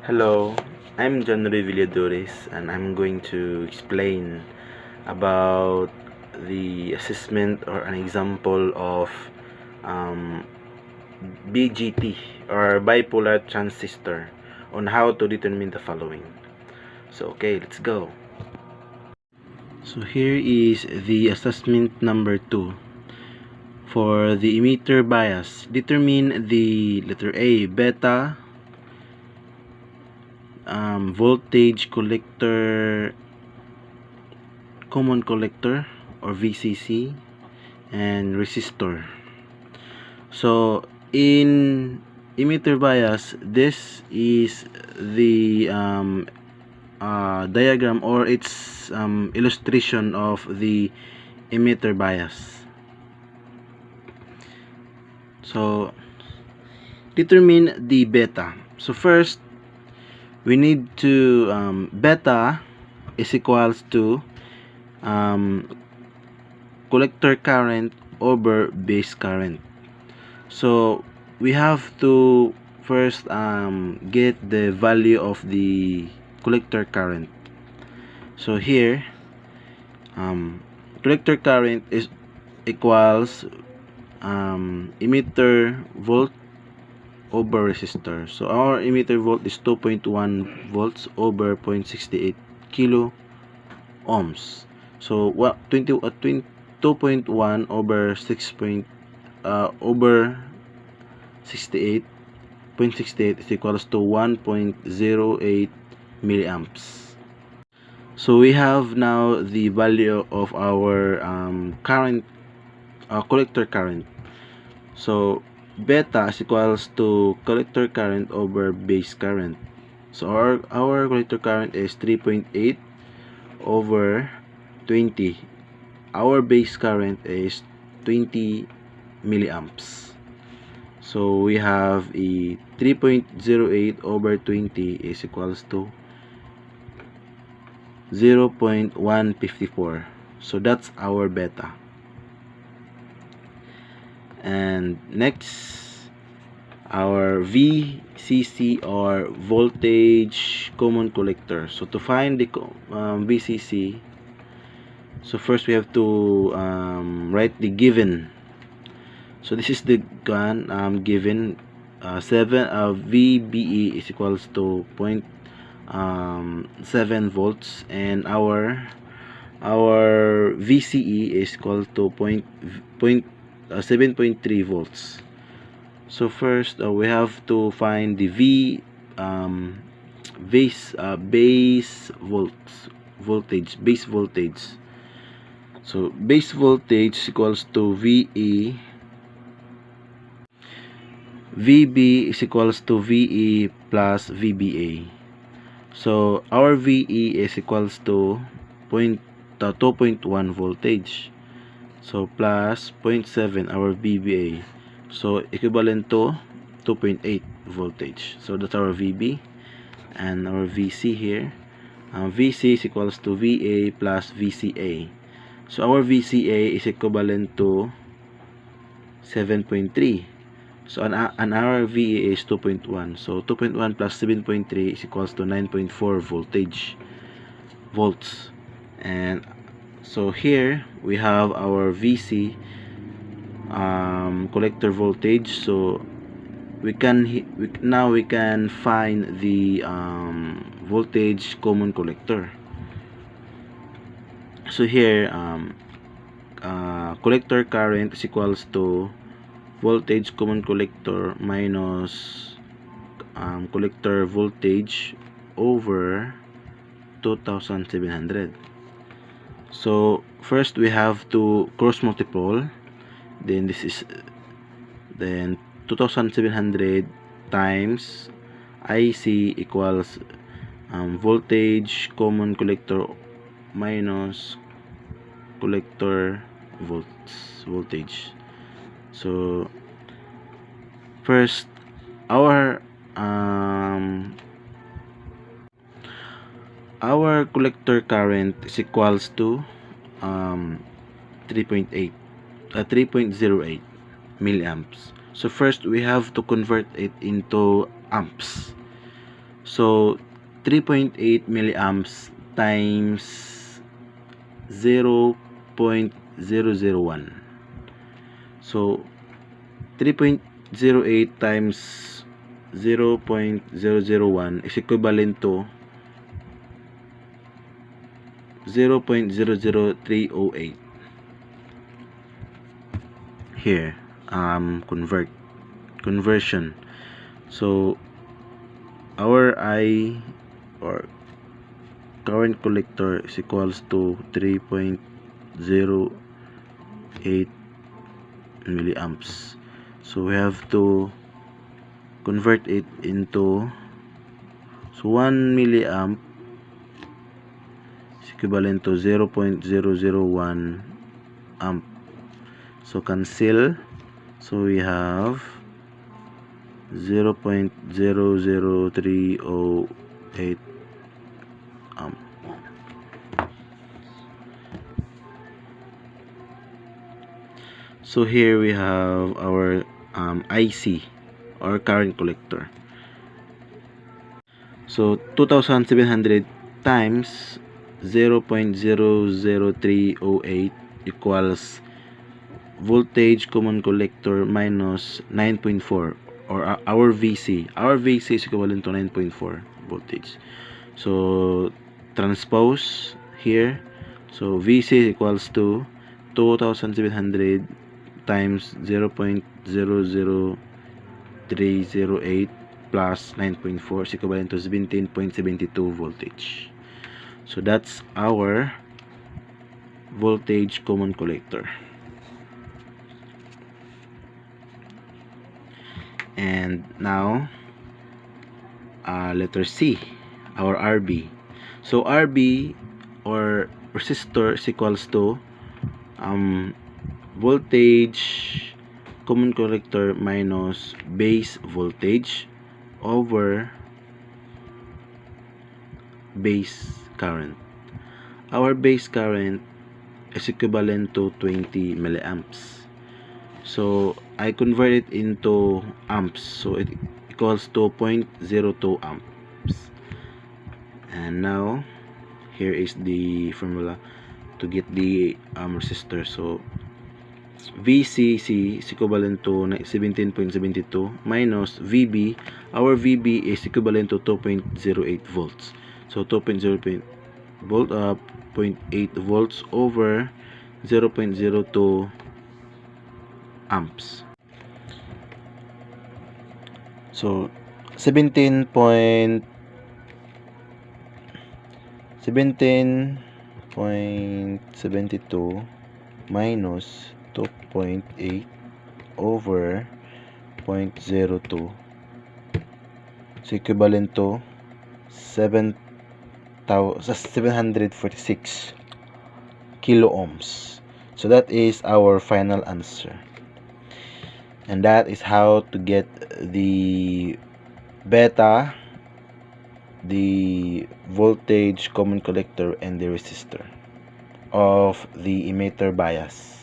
Hello, I'm John Villadores and I'm going to explain about the assessment or an example of um, BGT or bipolar transistor on how to determine the following. So okay, let's go. So here is the assessment number 2. For the emitter bias, determine the letter A, beta voltage collector, common collector or VCC, and resistor. So in emitter bias, this is the diagram or its illustration of the emitter bias. So determine the beta. So first we need to beta is equals to collector current over base current. So we have to first get the value of the collector current. So here collector current is equals emitter volt over resistor. So our emitter volt is 2.1 volts over 0.68 kilo ohms. So what 2.1 over 6 over 68.68 is equals to 1.08 milliamps. So we have now the value of our current collector current. So beta is equals to collector current over base current. So our collector current is 3.8 over 20. Our base current is 20 milliamps. So we have a 3.08 over 20 is equals to 0.154. So that's our beta. And next, our VCC or voltage common collector. So to find the VCC, so first we have to write the given. So this is the given 7 VBE is equals to 0.7 volts, and our VCE is equal to 7.3 volts. So first we have to find the base voltage. So base voltage is equals to VB is equals to VE plus VBA. So our VE is equals to 2.1 voltage. So plus 0.7 our VBA. So equivalent to 2.8 voltage. So that's our VB, and our VC here. VC is equals to VA plus VCA. So our VCA is equivalent to 7.3. So an our VA is 2.1. So 2.1 plus 7.3 is equals to 9.4 volts. And so here we have our VC collector voltage. So we can find the voltage common collector. So here collector current is equals to voltage common collector minus collector voltage over 2700. So first we have to cross multiple, then this is 2700 times IC equals voltage common collector minus collector voltage. So first our collector current is equals to 3.08 milliamps. So first we have to convert it into amps. So 3.8 milliamps times 0.001. So 3.08 times 0.001 is equivalent to 0.00308. Here, conversion. So our I, or current collector, is equals to 3.08 milliamps. So we have to convert it into, so 1 milliamp is equivalent to 0.001 amp. So cancel. So we have 0.00308 amp. So here we have our IC, or current collector. So 2700 times 0.00308 equals voltage common collector minus 9.4, or our VC. Our VC is equivalent to 9.4 voltage. So transpose here. So VC equals to 2700 times 0.00308 plus 9.4 is equivalent to 17.72 voltage. So that's our voltage common collector. And now letter C, our RB. So RB, or resistor, is equals to voltage common collector minus base voltage over base current. Our base current is equivalent to 20 milliamps. So I convert it into amps. So it equals to 0.02 amps. And now here is the formula to get the resistor. So VCC is equivalent to 17.72 minus VB. Our VB is equivalent to 2.08 volts. So 2.08 volts over 0.02 amps. So 17.72 minus 2.8 over 0.02 is equivalent to 746 kilo ohms. So that is our final answer. And that is how to get the beta, the voltage common collector, and the resistor of the emitter bias.